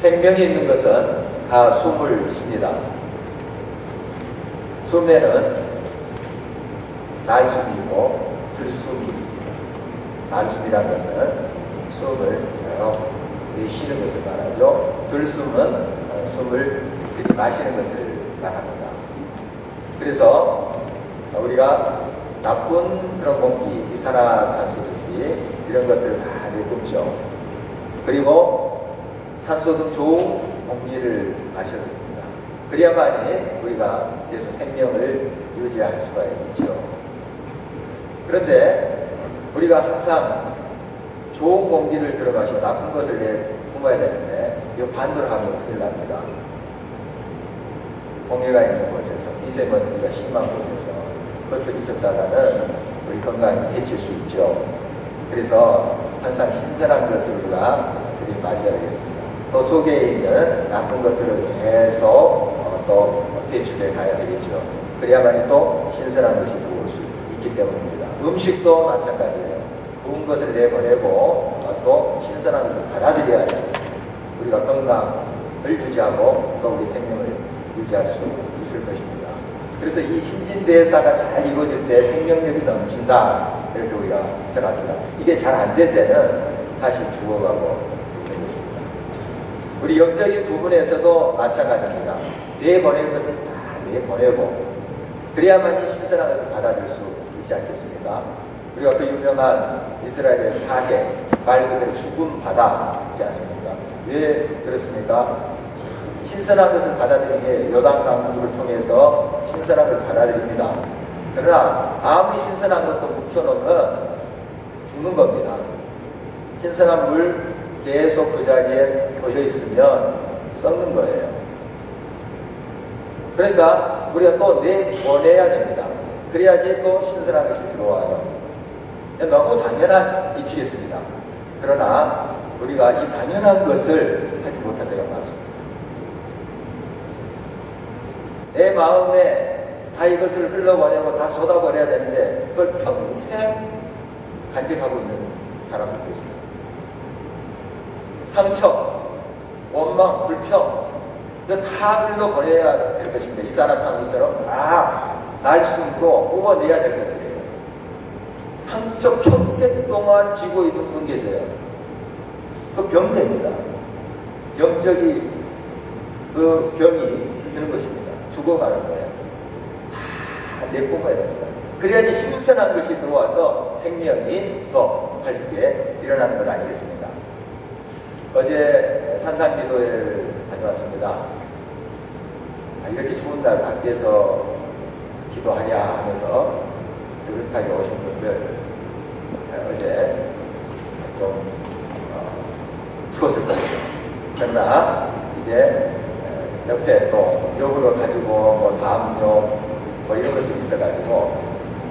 생명이 있는 것은 다 숨을 쉽니다. 숨에는 날숨이 있고 들숨이 있습니다. 날숨이라는 것은 숨을 여러 쉬는 것을 말하죠. 들숨은 숨을 들이마시는 것을 말합니다. 그래서 우리가 나쁜 그런 공기, 이산화탄소든지 이런 것들을 다 내뿜죠. 그리고 산소 등 좋은 공기를 마셔야 됩니다. 그래야만이 우리가 계속 생명을 유지할 수가 있죠. 그런데 우리가 항상 좋은 공기를 들어 마시고 나쁜 것을 내뿜어야 되는데 이거 반대로 하면 큰일 납니다. 공해가 있는 곳에서, 미세먼지가 심한 곳에서 그것들이 있었다가는 우리 건강에 해칠 수 있죠. 그래서 항상 신선한 것을 우리가 들이마셔야 되겠습니다. 또 속에 있는 나쁜 것들을 계속 또 배출해 가야 되겠죠. 그래야만이 또 신선한 것이 들어올 수 있기 때문입니다. 음식도 마찬가지예요. 부은 것을 내보내고 또 신선한 것을 받아들여야지 우리가 건강을 유지하고 또 우리 생명을 유지할 수 있을 것입니다. 그래서 이 신진대사가 잘 이루어질 때 생명력이 넘친다 이렇게 우리가 표현합니다. 이게 잘 안 될 때는 사실 죽어가고 있는 것입니다. 우리 영적인 부분에서도 마찬가지입니다. 내보내는 것을 다 내보내고 그래야만 이 신선한 것을 받아들일 수 있지 않겠습니까? 우리가 그 유명한 이스라엘의 사해, 말 그대로 죽은 바다이지 않습니까? 왜 그렇습니까? 신선한 것을 받아들이기에 요단 강물을 통해서 신선한 것을 받아들입니다. 그러나 아무리 신선한 것도 묵혀놓으면 죽는 겁니다. 신선한 물 계속 그 자리에 놓여 있으면 썩는 거예요. 그러니까 우리가 또 내보내야 됩니다. 그래야지 또 신선한 것이 들어와요. 너무 당연한 이치겠습니다. 그러나 우리가 이 당연한 것을 하지 못한 데가 많습니다. 내 마음에 다 이것을 흘러보내고 다 쏟아버려야 되는데 그걸 평생 간직하고 있는 사람들도 있어요. 상처, 원망, 불평 이거 다 흘러보내야 될 것입니다. 이산화탄소처럼 다 날숨으로 뽑아내야 될 것들이에요. 상처 평생 동안 지고 있는 분 계세요. 그 병됩니다. 영적인 그 병이 드는 것입니다. 죽어가는 거예요. 다 내뿜어야 됩니다. 그래야지 신선한 것이 들어와서 생명이 더 밝게 일어나는 것 아니겠습니까? 어제 산상기도회를 다녀왔습니다. 이렇게 추운 날 밖에서 기도하냐 하면서 느긋하게 오신 분들 어제 좀 추웠을 거예요. 그러나 이제 옆에 또 욕으로 가지고 뭐 다음 욕뭐 이런 것도 있어가지고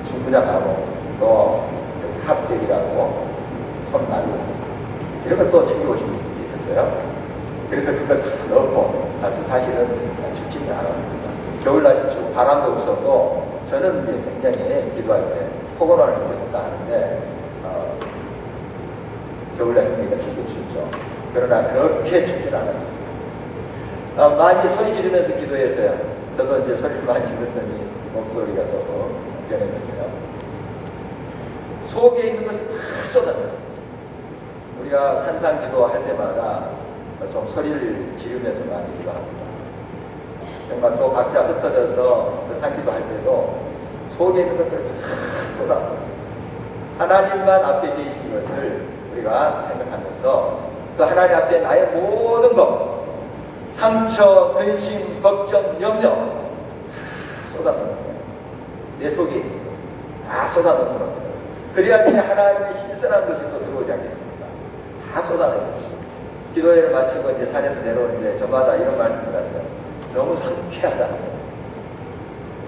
중부장하고 또 합객이라고 손나고 이런 것도 챙겨오신 분들이 있었어요. 그래서 그걸 다 넣고 가서 사실은 춥지는 않았습니다. 겨울날씨 춥고 바람도 없었고 저는 이제 굉장히 기도할 때 폭언을 하고 있다 하는데 겨울날씨니까 춥죠. 그러나 그렇게 춥지는 않았습니다. 많이 소리 지르면서 기도했어요. 저도 이제 소리를 많이 지르더니 목소리가 조금 변했는데요. 속에 있는 것을 다 쏟아냈습니다. 우리가 산상 기도할 때마다 좀 소리를 지르면서 많이 기도합니다. 정말 또 각자 흩어져서 그 산기도 할 때도 속에 있는 것들을 다 쏟아냅니다. 하나님만 앞에 계신 것을 우리가 생각하면서 그 하나님 앞에 나의 모든 것 상처, 근심, 걱정, 염려 다 쏟아놓는 거예요. 내 속에 다 쏟아놓는 겁니다. 그래야지 하나님의 신선한 것이 또 들어오지 않겠습니까? 다 쏟아냈습니다. 기도회를 마치고 이제 산에서 내려오는데 저마다 이런 말씀을 하세요. 너무 상쾌하다.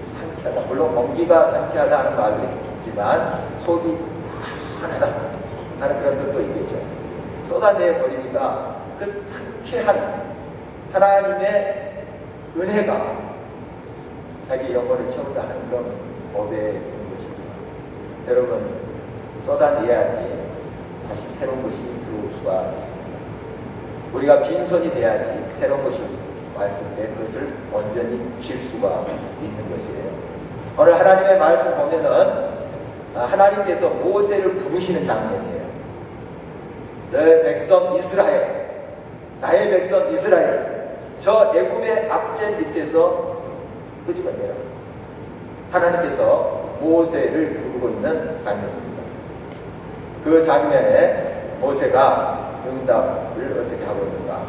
상쾌하다. 물론 공기가 상쾌하다 하는 말도 있지만 속이 불안하다 하는 그런 뜻도 있겠죠. 쏟아내버리니까 그 상쾌한 하나님의 은혜가 자기 영혼을 채운다 하는 그런 법에 있는 것입니다. 여러분 쏟아내야지 다시 새로운 것이 들어올 수가 있습니다. 우리가 빈손이 돼야지 새로운 것이 왔을 때 그것을 온전히 줄 수가 있는 것이에요. 오늘 하나님의 말씀 보면은 하나님께서 모세를 부르시는 장면이에요. 너의 백성 이스라엘, 나의 백성 이스라엘, 저 애굽의 악재 밑에서 끄집어내라. 하나님께서 모세를 부르고 있는 장면입니다. 그 장면에 모세가 응답을 어떻게 하고 있는가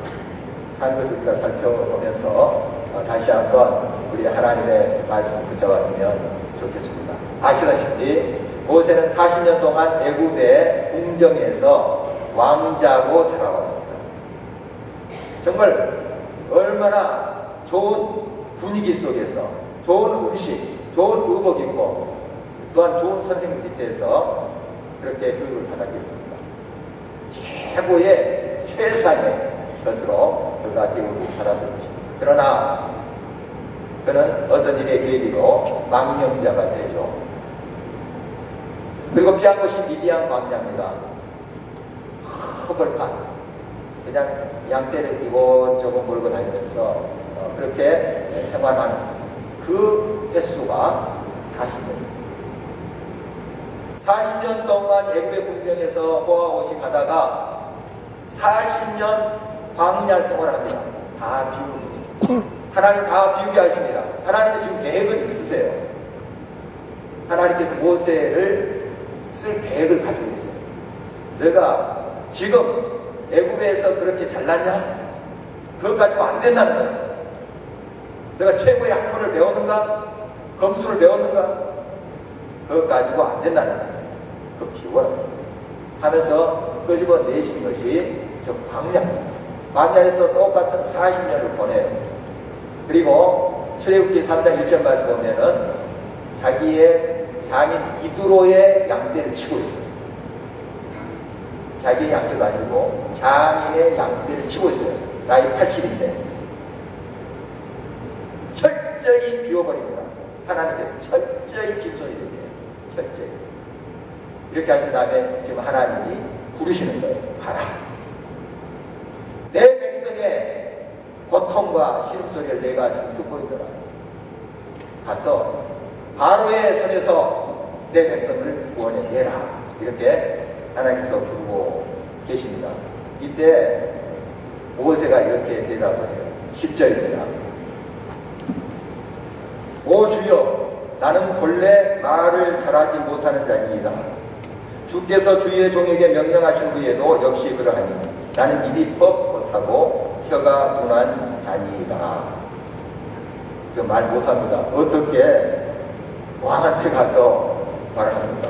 하는 것을 우리가 살펴보면서 다시 한번 우리 하나님의 말씀을 붙잡았으면 좋겠습니다. 아시다시피 모세는 40년 동안 애굽의 궁정에서 왕자고 자라왔습니다. 정말 얼마나 좋은 분위기 속에서 좋은 음식, 좋은 의복 입고 또한 좋은 선생님 밑에서 그렇게 교육을 받았겠습니다. 최고의 최상의 것으로 그가 교육을 받았을 것입니다. 그러나 그는 어떤 일의 계기로 망령자가 되죠. 그리고 피한 것이 미디안 광야입니다. 허벌판, 그냥 양떼를 이곳저곳 몰고 다니면서 그렇게 생활하는 그 횟수가 40년. 40년 동안 애굽의 궁정에서 호화호시 가다가 40년 광야 생활합니다. 다 비우기. 하나님 다 비우게 하십니다. 하나님의 지금 계획은 있으세요. 하나님께서 모세를 쓸 계획을 가지고 있어요. 내가 지금 애굽에서 그렇게 잘났냐? 그것 가지고 안 된다는 거예요. 내가 최고의 학문을 배웠는가? 검수를 배웠는가? 그것 가지고 안 된다는 거예요. 그 비워라 하면서 끄집어내신 것이 저 광야입니다. 광야에서 똑같은 40년을 보내요. 그리고 출애굽기 3장 1절 말씀 보면은 자기의 장인 이두로의 양떼를 치고 있어요. 자기의 양떼가 아니고 장인의 양떼를 치고 있어요. 나이 80인데 철저히 비워버립니다. 하나님께서 철저히 빈손이 되게 해요. 철저히 이렇게 하신 다음에 지금 하나님이 부르시는 거예요. 가라. 내 백성의 고통과 신음소리를 내가 지금 듣고 있더라. 가서 바로의 손에서 내 백성을 구원해내라. 이렇게 하나님께서 부르고 계십니다. 이때 모세가 이렇게 대답을 해요. 10절입니다. 오 주여, 나는 본래 말을 잘하지 못하는 자니이다. 주께서 주의 종에게 명령하신 후에도 역시 그러하니 나는 입이 뻣뻣하고 혀가 둔한 자니이다. 말 못합니다. 어떻게 왕한테 가서 말을 합니까?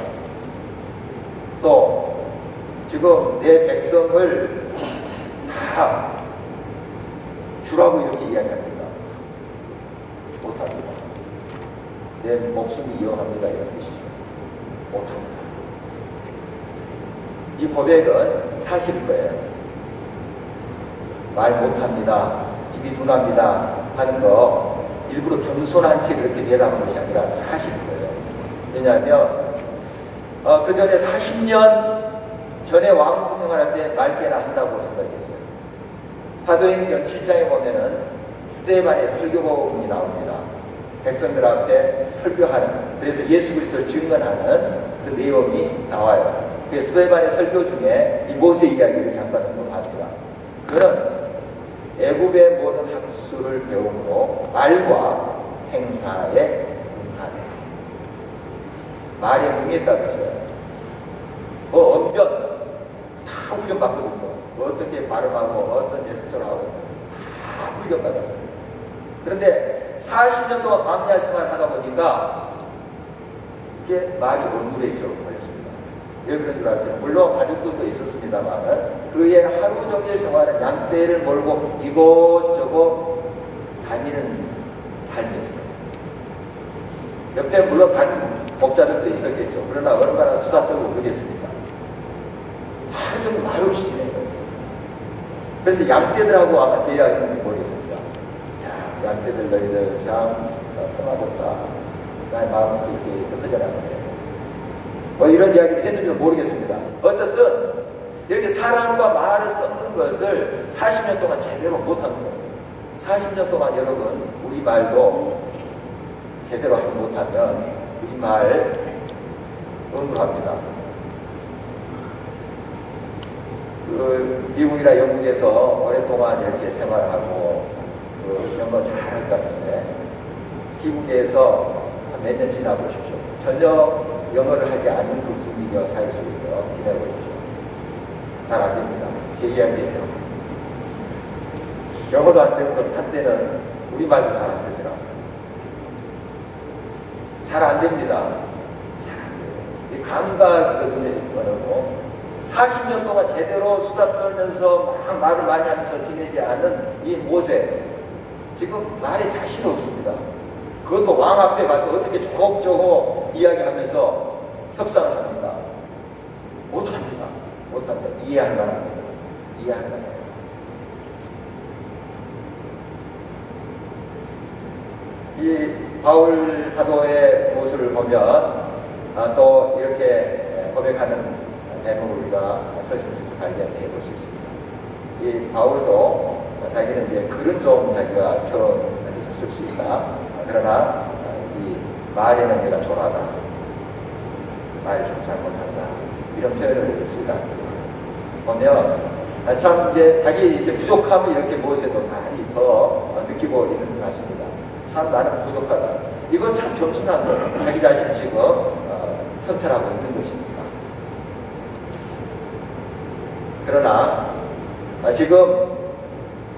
또 지금 내 백성을 다 주라고 이렇게 이야기합니다. 못합니다. 내 목숨이 위험합니다. 이런 뜻이죠. 못합니다. 이 고백은 사실일 거예요. 말 못합니다. 입이 둔합니다. 하는 거 일부러 겸손한 채 그렇게 대답한 것이 아니라 사실일 거예요. 왜냐하면 그 전에 40년 전에 왕국 생활할 때 말게나 한다고 생각했어요. 사도행전 7장에 보면은 스데반의 설교복음이 나옵니다. 백성들 앞에 설교하는, 그래서 예수 그리스도를 증언하는 그 내용이 나와요. 그 스데반의 설교 중에 이 모세 이야기를 잠깐 언급합니다. 그는 애굽의 모든 학술을 배움으로 말과 행사에 응하네. 말에 응했다고 했어요. 언변 다 훈련받거든요. 어떻게 발음하고 어떤 제스처를 하고 다 훈련받았어요. 그런데 40년 동안 광야 생활을 하다 보니까 이게 말이 원무해져 버렸습니다. 왜 그런 줄 아세요? 물론 가족들도 있었습니다만 그의 하루 종일 생활은 양떼를 몰고 이곳저곳 다니는 삶이었어요. 옆에 물론 다른 목자들도 있었겠죠. 그러나 얼마나 수다 떨고 그러겠습니까? 하루 종일 말 없이 지내는 거예요. 그래서 양떼들하고 아마 대화했는지 모르겠습니다. 야, 양떼들 너희들 참 떠나겠다. 나의 마음은 이렇게 끝나잖아요. 뭐 이런 이야기를 했는지는 모르겠습니다. 어쨌든 이렇게 사람과 말을 섞는 것을 40년 동안 제대로 못한 거예요. 40년 동안 여러분 우리 말도 제대로 하지 못하면 우리 말 응급합니다. 미국이나 영국에서 오랫동안 이렇게 생활하고 영어 잘할 것 같은데 미국에서 몇 년 지나보십시오. 전혀 영어를 하지 않는 그 분위기와 사회 속에서 지내보십시오. 잘 안 됩니다. 제 이야기예요. 영어도 안 되고 한때는 우리말도 잘 안 되더라고요. 잘 안 됩니다. 잘 안 돼요. 이 감각이거든요. 이거는 40년 동안 제대로 수다 떨면서 막 말을 많이 하면서 지내지 않은 이 모세, 지금 말에 자신이 없습니다. 그것도 왕 앞에 가서 어떻게 조목조목 이야기하면서 협상을 합니까? 못합니다. 못합니다. 이해할 만합니다. 이해할 만해요. 이 바울 사도의 모습을 보면 또 이렇게 고백하는 대목을 우리가 서신에서 발견해 볼 수 있습니다. 이 바울도 자기는 이제 글은 좀 자기가 표현해서 쓸 수 있다. 그러나 이 말에는 내가 초라하다. 말 좀 잘못한다. 이런 표현을 쓰다. 보면 참 이제 자기 이제 부족함을 이렇게 모세도 많이 더 느끼고 있는 것 같습니다. 참 나는 부족하다. 이건 참 겸손한 거예요. 자기 자신 지금 성찰하고 있는 것입니다. 그러나 지금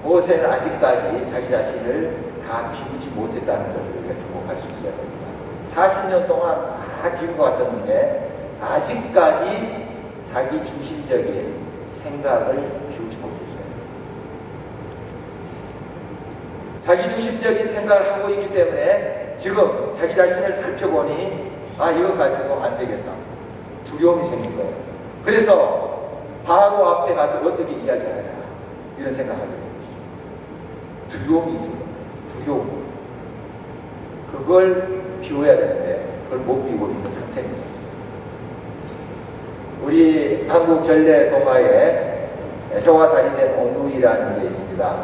모세는 아직까지 자기 자신을 다 비우지 못했다는 것을 우리가 주목할 수 있어야 됩니다. 40년 동안 다 비운 것 같았는데 아직까지 자기 중심적인 생각을 비우지 못했어요. 자기 중심적인 생각을 하고 있기 때문에 지금 자기 자신을 살펴보니 이거 가지고 안 되겠다. 두려움이 생긴 거예요. 그래서 바로 앞에 가서 어떻게 이야기하냐 이런 생각을 하게 됩니다. 두려움이 있습니다. 두려움. 그걸 비워야 되는데 그걸 못 비우고 있는 상태입니다. 우리 한국 전래 동화에 혀가 다리된 어누이라는 게 있습니다.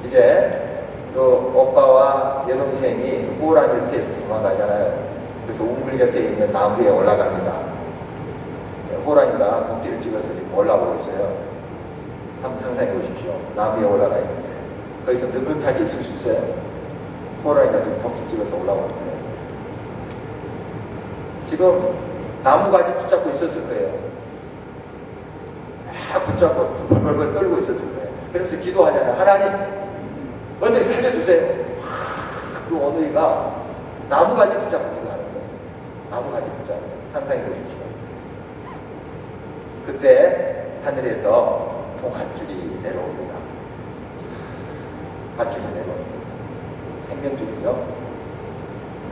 이제 그 오빠와 여동생이 호랑이를 피해서 도망가잖아요. 그래서 우물 곁에 있는 나무에 올라갑니다. 호랑이가 도끼를 찍어서 지금 올라오고 있어요. 한번 상상해 보십시오. 나무에 올라가 있는데 거기서 느긋하게 있을 수 있어요? 호랑이가 지금 도끼 찍어서 올라오는데 지금 나무가지 붙잡고 있었을 거예요. 막 붙잡고 벌벌 떨고 있었을 거예요. 그러면서 기도하잖아요. 하나님 어떻게 살려주세요. 그 어느이가 나무가지 붙잡고 기도하는 거예요. 나무가지 붙잡고 상상해 보십시오. 그때 하늘에서 동아줄이 내려옵니다. 밧줄이 내려옵니다. 생명줄이죠.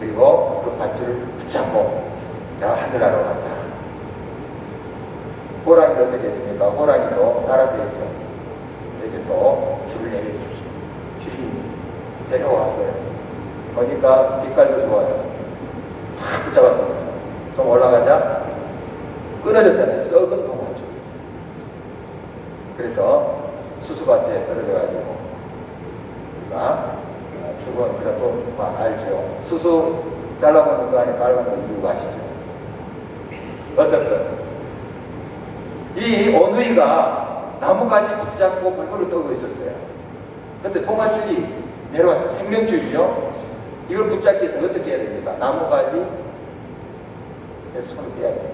그리고 그 밧줄을 붙잡고 내가 하늘나라로 간다. 호랑이는 어떻게 했습니까? 호랑이도 따라서 했죠. 이렇게 또 줄을 내려주십시오. 줄이 내려왔어요. 보니까 빛깔도 좋아요. 탁 붙잡았습니다. 좀 올라가자 끊어졌잖아요. 썩은 동아줄이 있어요. 그래서 수수밭에 떨어져가지고 우리가 죽은 그런 동화 알죠. 수수 잘라보는 거 안에 빨간 거 이유가 아시죠? 어떻든 이 어누이가 나무까지 붙잡고 벌벌을 떨고 있었어요. 근데 동아줄이 내려와서 생명줄이죠. 이걸 붙잡기 위해서 어떻게 해야 됩니까? 나무까지 손을 떼야 돼요.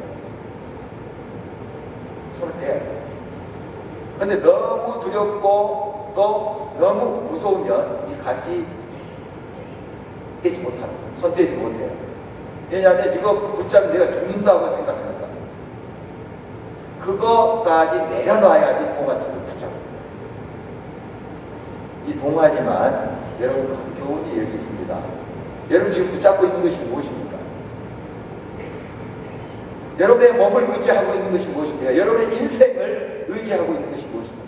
손을 떼야 돼요. 근데 너무 두렵고 또 너무 무서우면 이 가지 떼지 못합니다. 손 떼지 못해요. 왜냐하면 이거 붙잡으면 내가 죽는다고 생각하니까. 그거까지 내려놔야지 동아줄을 붙잡습니다. 이 동아지만 여러분 교훈이 여기 있습니다. 여러분 지금 붙잡고 있는 것이 무엇입니까? 여러분의 몸을 의지하고 있는 것이 무엇입니까? 여러분의 인생을 의지하고 있는 것이 무엇입니까?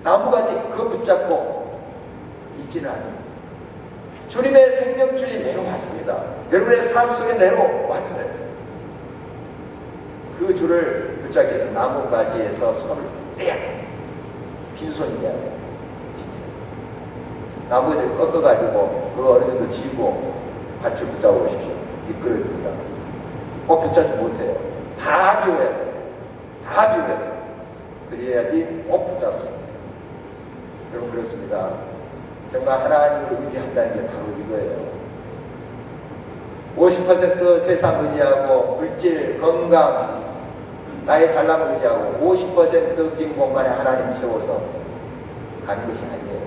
나무가지 그거 붙잡고 있지는 않아요. 주님의 생명줄이 내려왔습니다. 여러분의 삶 속에 내려왔어요. 그 줄을 불자께서 나뭇가지에서 손을 떼야 돼. 빈손이야 돼. 나무를 꺾어가지고 그 어느 정도 쥐고 밧줄 붙잡아 오십시오. 이끌어줍니다. 붙잡지 못해요. 다 비워야 돼요. 다 비워야 돼요. 그래야지 붙잡을 수 있어요. 여러분 그렇습니다. 정말 하나님을 의지한다는 게 바로 이거예요. 50% 세상 의지하고 물질, 건강, 나의 잘남을 의지하고 50% 빈 공간에 하나님 채워서 가는 것이 아니에요.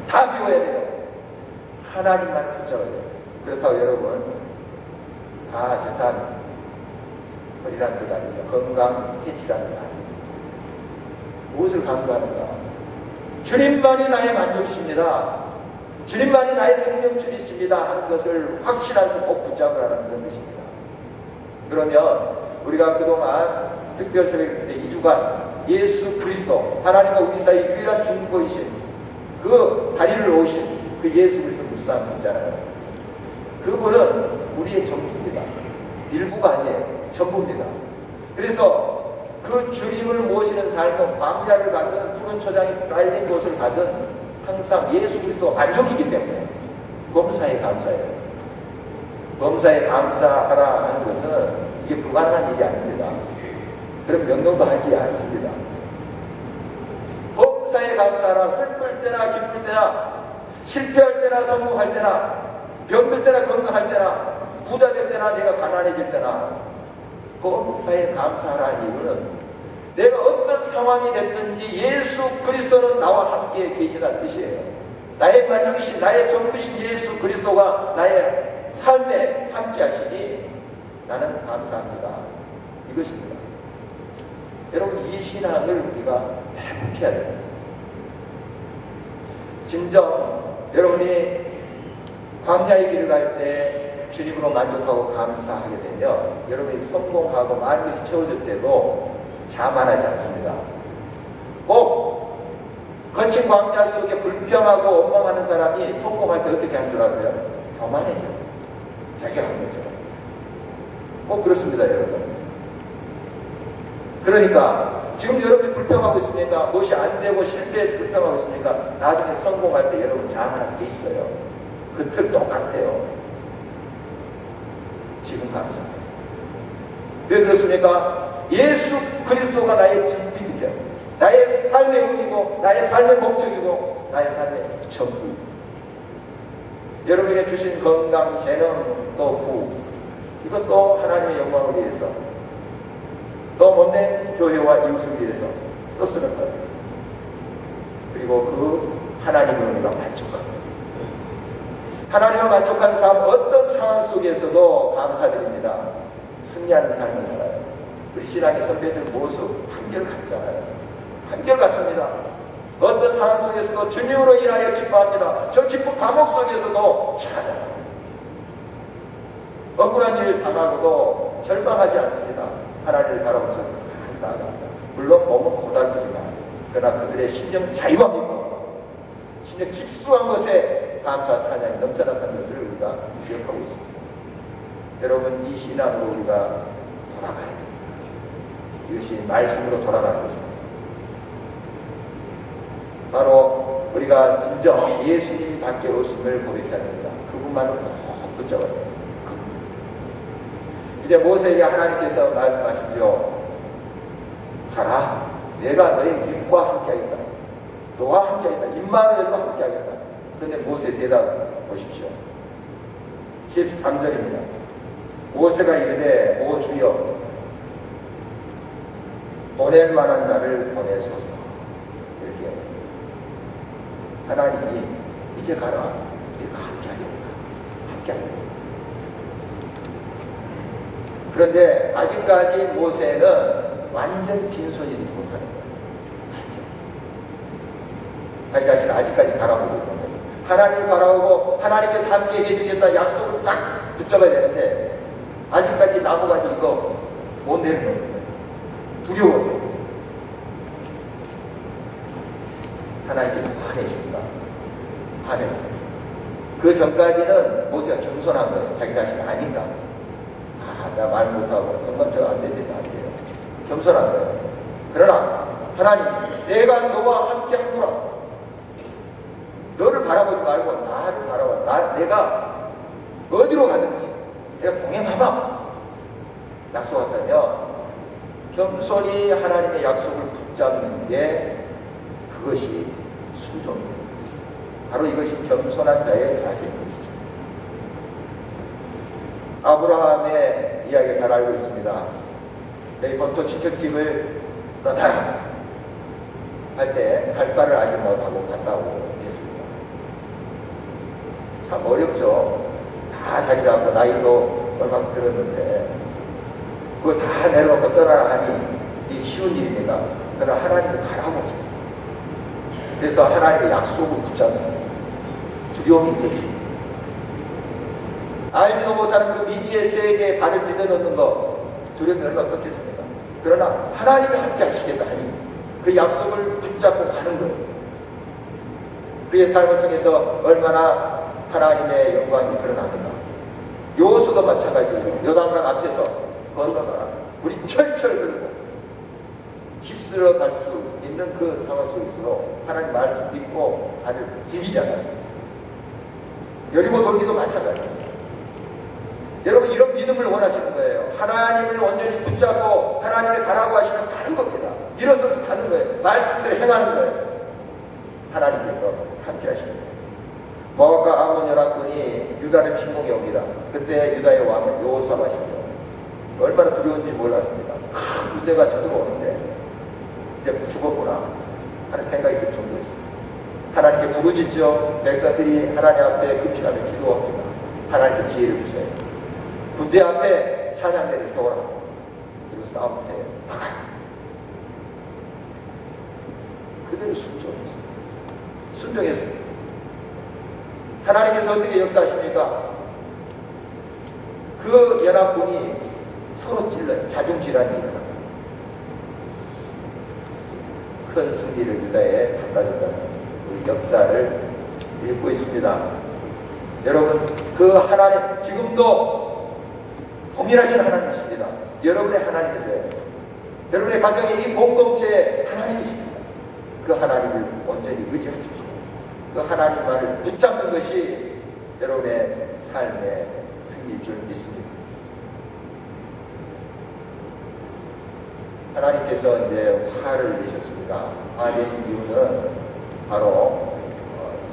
다 비워야 돼요. 하나님만 붙잡아야 돼요. 그렇다고 여러분 다 재산 버리라는 것 아닙니다. 건강 해치라는 것 아닙니다. 무엇을 강조하는가? 주님만이 나의 만족이십니다. 주님만이 나의 생명줄이십니다 하는 것을 확신하면서 꼭 붙잡으라는 그런 것입니다. 그러면 우리가 그동안 특별새벽 때 2주간 예수 그리스도 하나님과 우리 사이 유일한 중보이신 그 다리를 오신 그 예수 그리스도 묵상 있잖아요. 그분은 우리의 전부입니다. 일부가 아니에요. 전부입니다. 그래서 그 주님을 모시는 삶은 광야를 가든 푸른 초장이 깔린 곳을 가든 항상 예수 그리스도 만족이기 때문에 범사에 감사해요. 범사에 감사하라 하는 것은 이게 불가능한 일이 아닙니다. 그런 명령도 하지 않습니다. 범사에 감사하라. 슬플 때나 기쁠 때나 실패할 때나 성공할 때나 병들 때나 건강할 때나 부자 될 때나 내가 가난해질 때나 범사에 감사하라는 이유는 내가 어떤 상황이 됐든지 예수 그리스도는 나와 함께 계시다는 뜻이에요. 나의 만족이신 나의 전부신 예수 그리스도가 나의 삶에 함께 하시니 나는 감사합니다. 이것입니다. 여러분 이 신앙을 우리가 회복해야 돼요. 진정 여러분이 광야의 길을 갈 때 주님으로 만족하고 감사하게 되면 여러분이 성공하고 많은 것이 채워질 때도 자만하지 않습니다. 꼭 거친 광야 속에 불평하고 원망하는 사람이 성공할 때 어떻게 한 줄 아세요? 교만해져. 자기가 한 거죠. 꼭 그렇습니다, 여러분. 그러니까 지금 여러분이 불평하고 있습니까? 무엇이 안 되고 실패해서 불평하고 있습니까? 나중에 성공할 때 여러분 자만할 게 있어요. 그 틀 똑같아요. 지금 감사하세요. 왜 그렇습니까? 예수 그리스도가 나의 진리이며 나의 삶의 의미고 나의 삶의 목적이고 나의 삶의 전부. 여러분에게 주신 건강, 재능, 또 부 이것도 하나님의 영광을 위해서 또 못된 교회와 이웃을 위해서 또 쓰는 것. 그리고 그 하나님을 우리가 만족합니다. 하나님을 만족하는 삶 어떤 상황 속에서도 감사드립니다. 승리하는 삶을 살아요. 우리 신앙의 선배들 모습 한결같잖아요. 한결같습니다. 어떤 상황 속에서도 주님으로 인하여 기뻐합니다. 저 기쁜 감옥 속에서도 찬양합니다. 억울한 일을 당하고도 절망하지 않습니다. 하나님을 바라보면서 나아갑니다. 물론 몸은 고달프지만 그러나 그들의 심령 자유함이 있고 심령 깊숙한 것에 감사와 찬양이 넘쳐났다는 것을 우리가 기억하고 있습니다. 여러분 이 신앙으로 우리가 돌아가야 됩니다. 이것이 말씀으로 돌아가는 것입니다. 바로 우리가 진정 예수님 밖에 없음을 고백해야 됩니다. 그분만을 꼭 붙잡아야 됩니다. 이제 모세에게 하나님께서 말씀하시죠. 가라. 내가 너의 입과 함께하겠다. 너와 함께하겠다. 임마누엘과 함께하겠다. 그런데 모세의 대답 보십시오. 13절입니다. 모세가 이르되 오 주여 보낼 만한 자를 보내소서. 이렇게 하나님이 이제 가라. 내가 함께하겠다. 함께하겠다. 그런데 아직까지 모세는 완전 빈손이 되지 못하는 거예요. 완전. 자기 자신을 아직까지 바라보고 있는 거예요. 하나님을 바라보고 하나님께서 함께 해주겠다 약속을 딱 붙잡아야 되는데 아직까지 나무가지 이거 못 내는 거예요. 두려워서. 하나님께서 화내십니다. 화냈어요. 그 전까지는 모세가 겸손한 거예요. 자기 자신이 아닌가. 내가 말 못하고 건강처럼 안 되면 안 돼요. 겸손한 거예요. 그러나 하나님, 내가 너와 함께 하노라. 너를 바라보지 말고 나를 바라봐. 내가 어디로 가든지 내가 동행하마. 약속한다면 겸손히 하나님의 약속을 붙잡는 게 그것이 순종입니다. 바로 이것이 겸손한 자의 자세인 것이죠. 아브라함의 이야기를 잘 알고 있습니다. 내 본토 친척집을 떠나라 할 때 갈 바를 알지 못하고 갔다고 했습니다. 참 어렵죠. 다 자기가 나이도 얼마 들었는데 그거 다 내려놓고 떠나라 하니 이 쉬운 일입니다. 그러나 하나님이 가라고 하십니다. 그래서 하나님의 약속을 붙잡는 두려움이 있었지. 알지도 못하는 그 미지의 세계에 발을 디뎌놓는 거 두려움이 얼마나 컸겠습니까? 그러나 하나님이 함께 하시겠다 하니 그 약속을 붙잡고 가는 거예요. 그의 삶을 통해서 얼마나 하나님의 영광이 드러납니다. 여호수도 마찬가지예요. 요단강 앞에서 걸어가라. 우리 철철 걸고 휩쓸어 갈 수 있는 그 상황 속에서 하나님 말씀 믿고 발을 디비잖아요. 여리고 돌기도 마찬가지입니다. 여러분 이런 믿음을 원하시는 거예요. 하나님을 온전히 붙잡고 하나님의 가라고 하시면 가는 겁니다. 일어서서 가는 거예요. 말씀대로 행하는 거예요. 하나님께서 함께 하십니다. 모압과 아몬 연합군이 유다를 침공해 옵니다. 그때 유다의 왕은 여호사밧이죠. 얼마나 두려운지 몰랐습니다. 큰 군대가 쳐들어오는데 이제 죽었구나 하는 생각이 들 정도지. 하나님께 부르짖죠. 백성들이 하나님 앞에 급식하며 기도합니다. 하나님께 지혜를 주세요. 군대 앞에 찬양대를 세워라. 그리고 싸움 때 나가라. 그대로 순종했습니다. 순종했습니다. 하나님께서 어떻게 역사하십니까? 그 연합군이 서로 찔러요. 자중질환이 일어납니다. 큰 승리를 유다에 갖다줬다는 우리 역사를 읽고 있습니다. 여러분, 그 하나님, 지금도 동일하신 하나님이십니다. 여러분의 하나님이세요. 여러분의 가정의 이 공동체의 하나님이십니다. 그 하나님을 온전히 의지하십시오. 그 하나님만을 붙잡는 것이 여러분의 삶의 승리일 줄 믿습니다. 하나님께서 이제 화를 내셨습니다. 화 내신 이유는 바로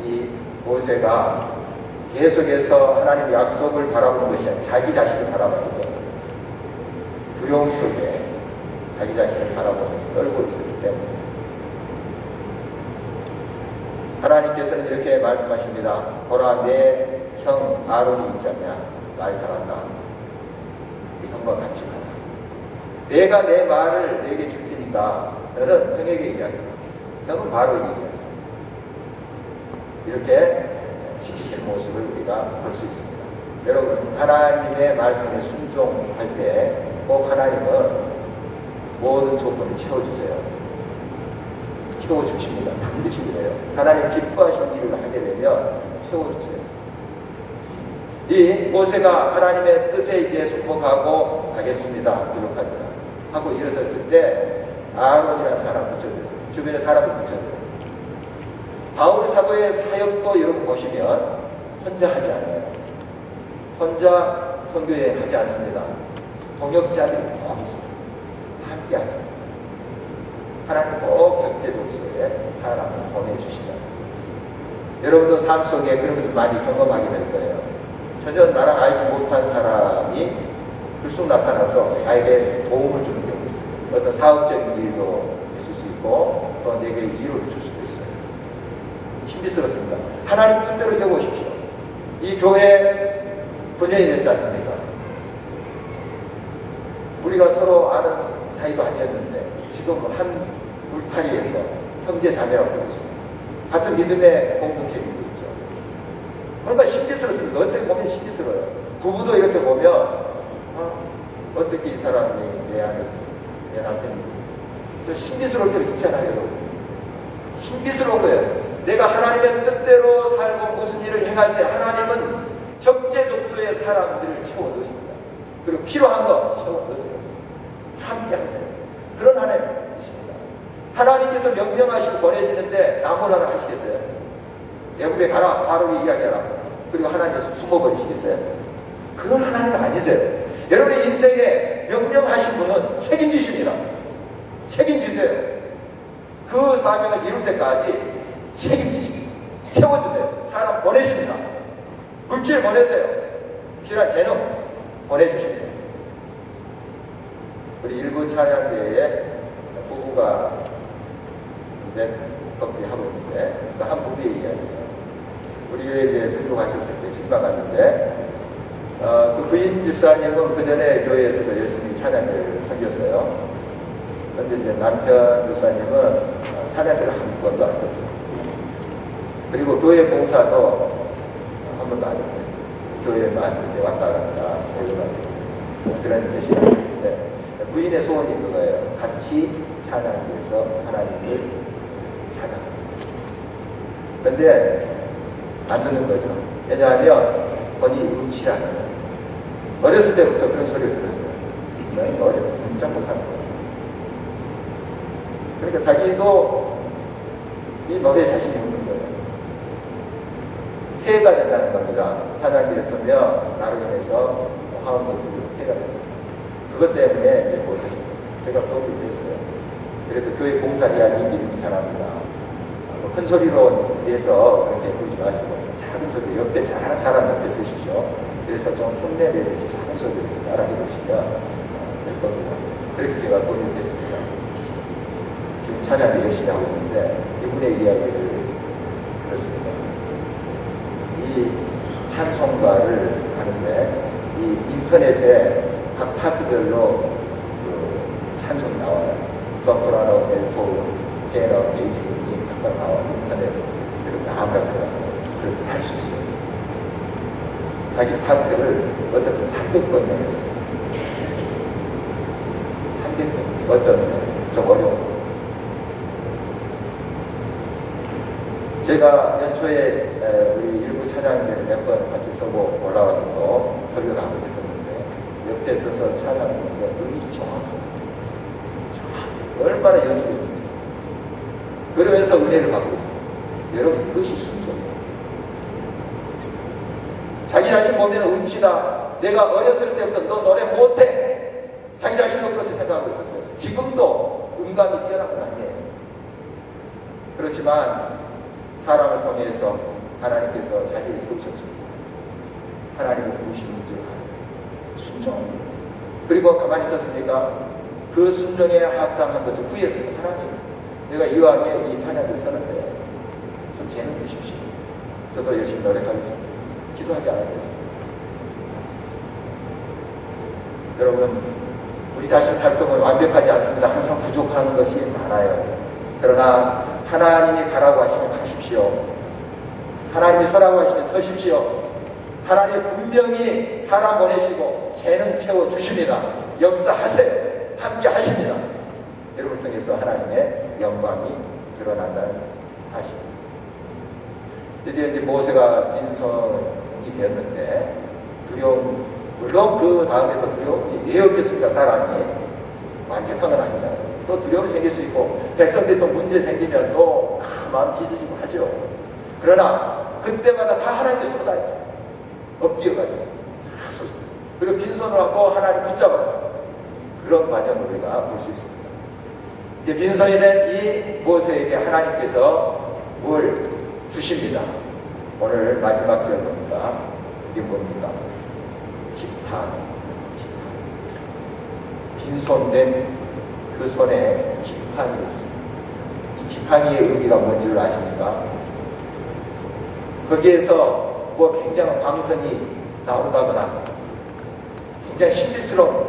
이 모세가 계속해서 하나님의 약속을 바라보는 것이 아니라 자기 자신을 바라보는 것. 두려움 속에 자기 자신을 바라보면서 떨고 있었기 때문에 하나님께서는 이렇게 말씀하십니다. 보라, 내 형 아론이 있지 않냐? 나의 사랑한다. 네 형과 같이 가라. 내가 내 말을 내게 줄 테니까 너는 형에게 이야기해라. 형은 바로 이야기해라. 이렇게 지키실 모습을 우리가 볼 수 있습니다. 여러분, 하나님의 말씀에 순종할 때 꼭 하나님은 모든 조건을 채워주세요. 채워주십니다. 반드시 그래요. 하나님 기뻐하시는 일을 하게 되면 채워주세요. 이 모세가 하나님의 뜻에 이제 순복하고 가겠습니다. 기록하더라. 하고 일어섰을 때 아론이라는 사람 붙여줘요. 주변에 사람을 붙여줘요. 바울 사도의 사역도 여러분 보시면 혼자 하지 않아요. 혼자 선교회 하지 않습니다. 동역자들이 꼭 있습니다. 함께 하죠. 하나님 꼭 적재적소에 사람을 보내주시다. 여러분도 삶 속에 그런 것을 많이 경험하게 될 거예요. 전혀 나랑 알지 못한 사람이 불쑥 나타나서 나에게 도움을 주는 경우 있어요. 어떤 사업적인 일도 있을 수 있고 또 내게 위로를 줄 수도 있어요. 신비스럽습니다. 하나님 뜻대로 해보십시오. 이 교회 9년이 됐지 않습니까? 우리가 서로 아는 사이도 아니었는데 지금 한 울타리에서 형제 자매라고 그러십니다. 같은 믿음의 공동체를 이루고 있죠. 그러니까 신비스럽습니다. 어떻게 보면 신비스러워요. 부부도 이렇게 보면 어떻게 이 사람이 내 안에 내 남편이 또 신비스러울 때가 있잖아요. 여러분. 신비스러운 거예요. 내가 하나님의 뜻대로 살고 무슨 일을 행할 때 하나님은 적재적소의 사람들을 채워놓으십니다. 그리고 필요한 거 채워 넣으세요. 함께 하세요. 그런 하나님이십니다. 하나님께서 명령하시고 보내시는데 나무라라 하시겠어요? 애굽에 가라 바로 이야기하라. 그리고 하나님께서 숨어버리시겠어요? 그런 하나님 아니세요. 여러분의 인생에 명령하신 분은 책임지십니다. 책임지세요. 그 사명을 이룰 때까지 책임지십니다. 채워주세요. 사람 보내십니다. 물질 보내세요. 필요한 재능 보내주십니다. 우리 일부 찬양대회에 부부가 커피 하고 있는데 한 부부의 이야기예요. 우리 교회에 등록하셨을 때 신방 갔는데 그 부인 집사님은 그 전에 교회에서도 열심히 찬양대회를 섬겼어요. 그런데 이제 남편 집사님은 찬양대회를 한 번도 안 섬겼어요. 그리고 교회 봉사도 한 번도 안 했어요. 교회만 이렇게 왔다 갔다 그런 뜻이었는데 부인의 소원이 그거예요. 같이 찬양해서 하나님을 찬양합니다. 그런데 안 듣는 거죠. 왜냐하면 본인이 음치라는 거예요. 어렸을 때부터 그런 소리를 들었어요. 너희 어릴 때 진짜 못하는 거예요. 그러니까 자기도 이 노래에 자신이 없는 거예요. 피해가 된다는 겁니다. 찬양대에 서면 나로 인해서 화음을 부르고 피해가 됩니다. 그것 때문에 이제 못했습니다. 제가 도움이 됐어요. 그래도 교회 봉사해야 임기를 잘합니다. 큰 소리로 내서 그렇게 부르지 마시고 작은 소리 옆에 잘하는 사람 옆에 쓰십시오. 그래서 좀 흉내내듯이 작은 소리로 따라해 보시면 될 겁니다. 그렇게 제가 도움이 됐습니다. 지금 찬양을 열심히 하고 있는데 이분의 이야기를 들었습니다. 이 찬송가를 하는데 이 인터넷에 각 파트별로 그 찬송이 나와요. 소프라노, 벨토, 테너, 베이스 각각 나와요. 인터넷 이렇게 아무나 들어갔어요. 그렇게 할 수 있어요. 자기 파트를 어떻게 300번 내겠어요. 300번. 어떤 좀 어려운. 제가 연초에 우리 일부 찬양대를 몇 번 같이 서고 올라와서 또 설교를 하고 있었는데 옆에 서서 찬양하는데 음이 정확합니다. 얼마나 연습입니다. 그러면서 은혜를 받고 있습니다. 여러분 이것이 순서입니다. 자기 자신 보면 음치다. 내가 어렸을 때부터 너 노래 못해. 자기 자신도 그렇게 생각하고 있었어요. 지금도 음감이 뛰어난 건 아니에요. 그렇지만 사람을 통해서 하나님께서 자기를 세우셨습니다. 하나님을 부르시는 줄 알고 순종합니다. 그리고 가만히 있었습니까? 그 순종에 합당한 것을 구했습니다. 하나님, 내가 이왕에 이 찬양을 쓰는데 좀 재능 주십시오. 저도 열심히 노력하겠습니다. 기도하지 않았겠습니다. 여러분, 우리 자신 살펴보면 완벽하지 않습니다. 항상 부족한 것이 많아요. 그러나 하나님이 가라고 하시면 가십시오. 하나님이 서라고 하시면 서십시오. 하나님이 분명히 사람 보내시고 재능 채워주십니다. 역사하세요. 함께 하십니다. 여러분을 통해서 하나님의 영광이 드러난다는 사실입니다. 드디어 이제 모세가 빈손이 되었는데 두려움, 물론 그 다음에도 두려움이 왜 없겠습니까? 사람이 완벽한 건 아니잖아요. 또 두려움이 생길 수 있고 백성들이 또 문제 생기면 또 마음 찢어지고 하죠. 그러나 그때마다 다 하나님께 쏟아요. 엎드려가지고 다 쏟아요. 그리고 빈손을 갖고 하나님 붙잡아요. 그런 과정을 우리가 볼 수 있습니다. 이제 빈손이 된 이 모세에게 하나님께서 뭘 주십니다. 오늘 마지막 절입니다. 이게 뭡니까? 지팡이. 빈손된 그 손에 지팡이를 줍니다. 이 지팡이의 의미가 뭔지를 아십니까? 거기에서 뭐 굉장한 광선이 나온다거나 굉장히 신비스러운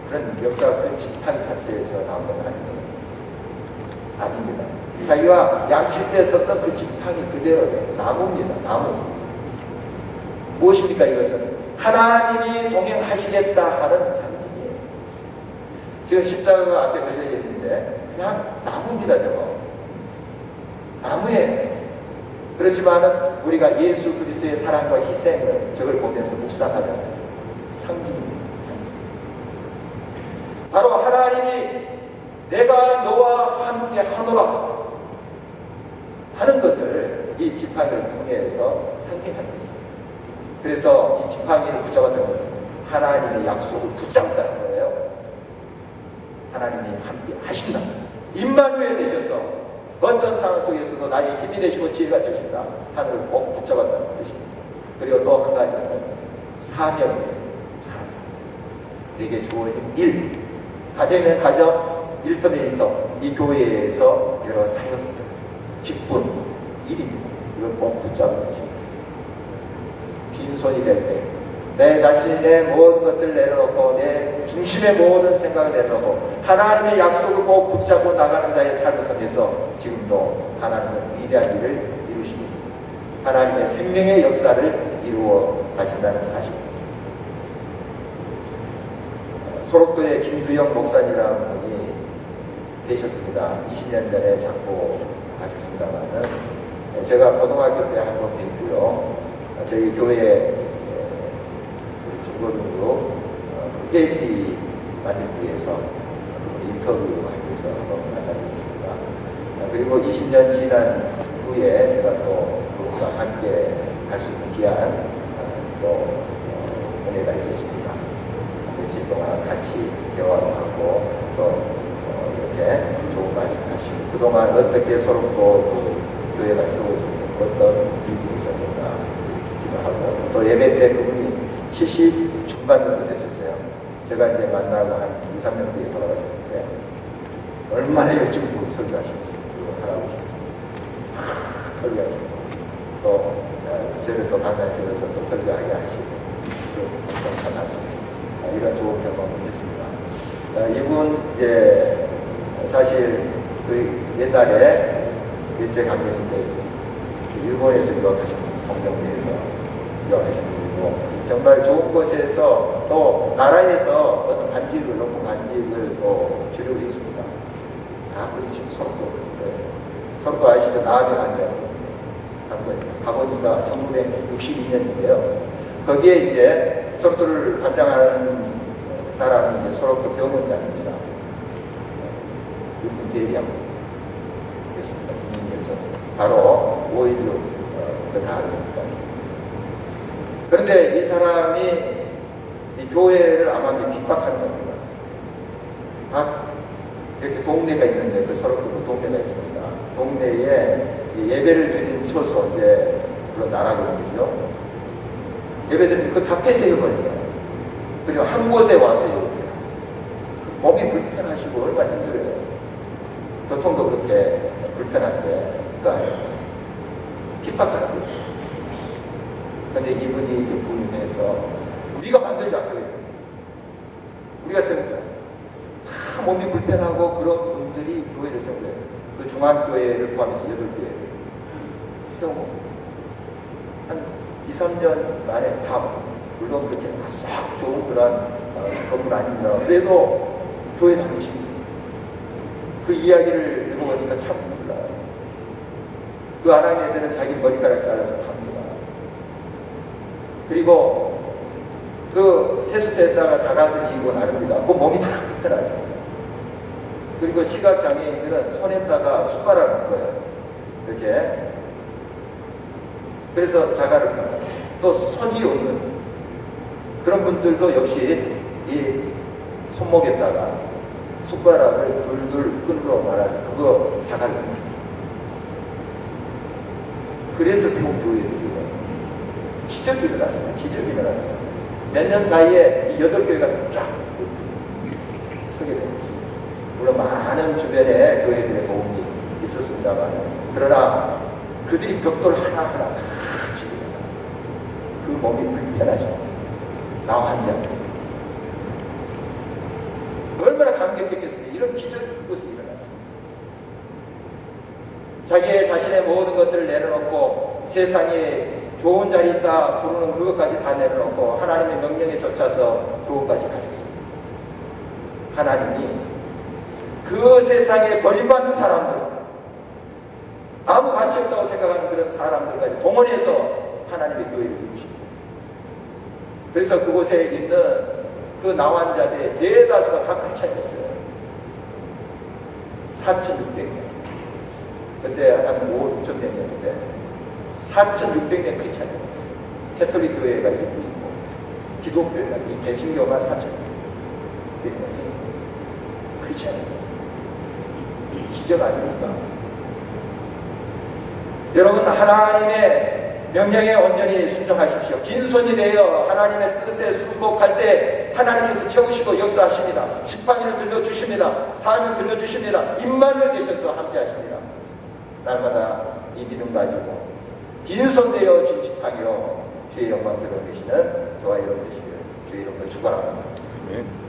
그런 역사가 그 지팡이 자체에서 나온 건 아니에요. 아닙니다. 자기가 양칠 때 썼던 그 지팡이 그대로예요. 나무입니다. 나무. 무엇입니까 이것은? 하나님이 동행하시겠다 하는 상징이에요. 지금 십자가가 앞에 걸려있는데 그냥 나무입니다. 저거. 나무예요. 그렇지만 우리가 예수 그리스도의 사랑과 희생을 저걸 보면서 묵상하잖아요. 상징입니다. 상징. 바로 하나님이 내가 너와 함께 하노라 하는 것을 이 지팡이를 통해서 상징하는 것입니다. 그래서 이 지팡이를 붙잡았다는 것은 하나님의 약속을 붙잡았다는 거예요. 하나님이 함께 하신다. 임마누엘 되셔서 어떤 상황 속에서도 나의 힘이 되시고 지혜가 되신다. 하늘을 꼭 붙잡았다는 것입니다. 그리고 또 한 가지는 사명이에요. 사명. 내게 주어진 일. 가정이면 가정, 일터면 일터. 이 교회에서 여러 사역들, 직분, 일입니다. 이걸 꼭 붙잡는 것입니다. 빈손이 될 때, 내 자신의 모든 것들을 내려놓고 내 중심의 모든 생각을 내려놓고 하나님의 약속을 꼭 붙잡고 나가는 자의 삶을 통해서 지금도 하나님은 위대한 일을 이루십니다. 하나님의 생명의 역사를 이루어 가신다는 사실입니다. 소록도의 김두영 목사님이라는 분이 계셨습니다. 20년 전에 작고하셨습니다만은 제가 고등학교 때 한 번 뵙고요. 저희 교회 중고등부 홈페이지 만들기 위해서 인터뷰하기 위해서 한번 만나뵙습니다. 그리고 20년 지난 후에 제가 또 그분과 함께 할 수 있는 귀한 또 은혜가 있었습니다. 며칠 동안 같이 대화도 하고 또 이렇게 좋은 말씀하시고 그동안 어떻게 서로 또 교회가 세워지고 어떤 일이 있었는가 기도하고 또 예배 때 그분이 70 중반 정도 됐었어요. 제가 이제 만나고 한 2, 3년 뒤에 돌아가셨는데 얼마나 열심히 설교하시는지 할아버지께서 설교하시고 또 저를 또 강단실에서 또 설교하게 하시고 또 경청하시고 이런 좋은 경험을 했습니다. 이분 이제 사실 그 옛날에 일제강점기 일본에서 유학하신 동경대에서 유학하신 분이고 정말 좋은 곳에서 또 나라에서 어떤 관직을 높은 관직을 또 주려고 있습니다. 다 우리 지금 서울도 아시죠? 나하면 안 돼요. 가보니까 1962년인데요. 거기에 이제 서울도를 관장하는 사람이 이제 서울도 병원장입니다. 육군 대리하고 그랬습니다. 바로 5.16 그 다음입니다. 그런데 이 사람이 이 교회를 아마 핍박하는 겁니다. 이렇게 동네가 있는데 그 서울도 동네가 있습니다. 동네에 예배를 드리는 초소 이제 그런 나라거든요. 예배 드리는 그다 뺏어버려요. 그리고 한 곳에 와서 몸이 불편하시고 얼마나 힘들어요. 교통도 그렇게 불편한데 그 안에서 핍박하는 거죠. 근데 이분이 부임해서 우리가 만들지 않고요. 우리가 세웁니다. 다 몸이 불편하고 그런 분들이 교회를 세워요. 그 중앙교회를 포함해서 8교회 세우고 한 2, 3년 만에 다 물론 그렇게 싹 좋은 그런 건물 아닙니다. 그래도 교회 당시 그 이야기를 읽어보니까 참 놀라요. 그 아는 애들은 자기 머리카락 잘라서 팝니다. 그리고 그 세숫대에다가 자가들이 이고 나릅니다. 그 몸이 다 불편하죠. 그리고 시각장애인들은 손에다가 숟가락을 넣어요. 이렇게. 그래서 자가를 펴요. 또 손이 없는 그런 분들도 역시 이 손목에다가 숟가락을 둘둘 끈으로 말아서 그거 자가를 펴요. 그래서 세운교회들이 기적이 일어났습니다. 기적이 일어났어요. 몇 년 사이에 이 8교회가 쫙 서게 됩니다. 물론 많은 주변에 교회들의 도움이 있었습니다만 그러나 그들이 벽돌 하나하나 다 지게 일어났어요. 그 몸이 불편하죠. 나 환자. 얼마나 감격했겠습니까? 이런 기적이 그곳에 일어났어요. 자기의 자신의 모든 것들을 내려놓고 세상에 좋은 자리 있다 부르는 그것까지 다 내려놓고 하나님의 명령에 쫓아서 그것까지 가셨습니다. 하나님이 그 세상에 버림받는 사람들, 아무 가치 없다고 생각하는 그런 사람들까지 동원해서 하나님의 교회를 이루십니다. 그래서 그곳에 있는 그 나환자들의 대다수가 다 크리스찬이었어요. 4,600년. 그때 한 5, 6천 명이었는데 4,600년 크리스찬이에요. 캐톨릭 교회가 일부 있고 기독교회가 이 개신교가 4,600년이 크리스찬이에요. 기적 아닙니까? 여러분, 하나님의 명령에 온전히 순종하십시오. 긴 손이 되어 하나님의 뜻에 순복할 때 하나님께서 채우시고 역사하십니다. 지팡이를 들려주십니다. 삶을 들려주십니다. 임마누엘 되셔서 함께 하십니다. 날마다 이 믿음 가지고 긴 손 되어 진 지팡이로 주의 영광 드러내시는 저와 여러분 되시기를 주의 이름으로 축원합니다.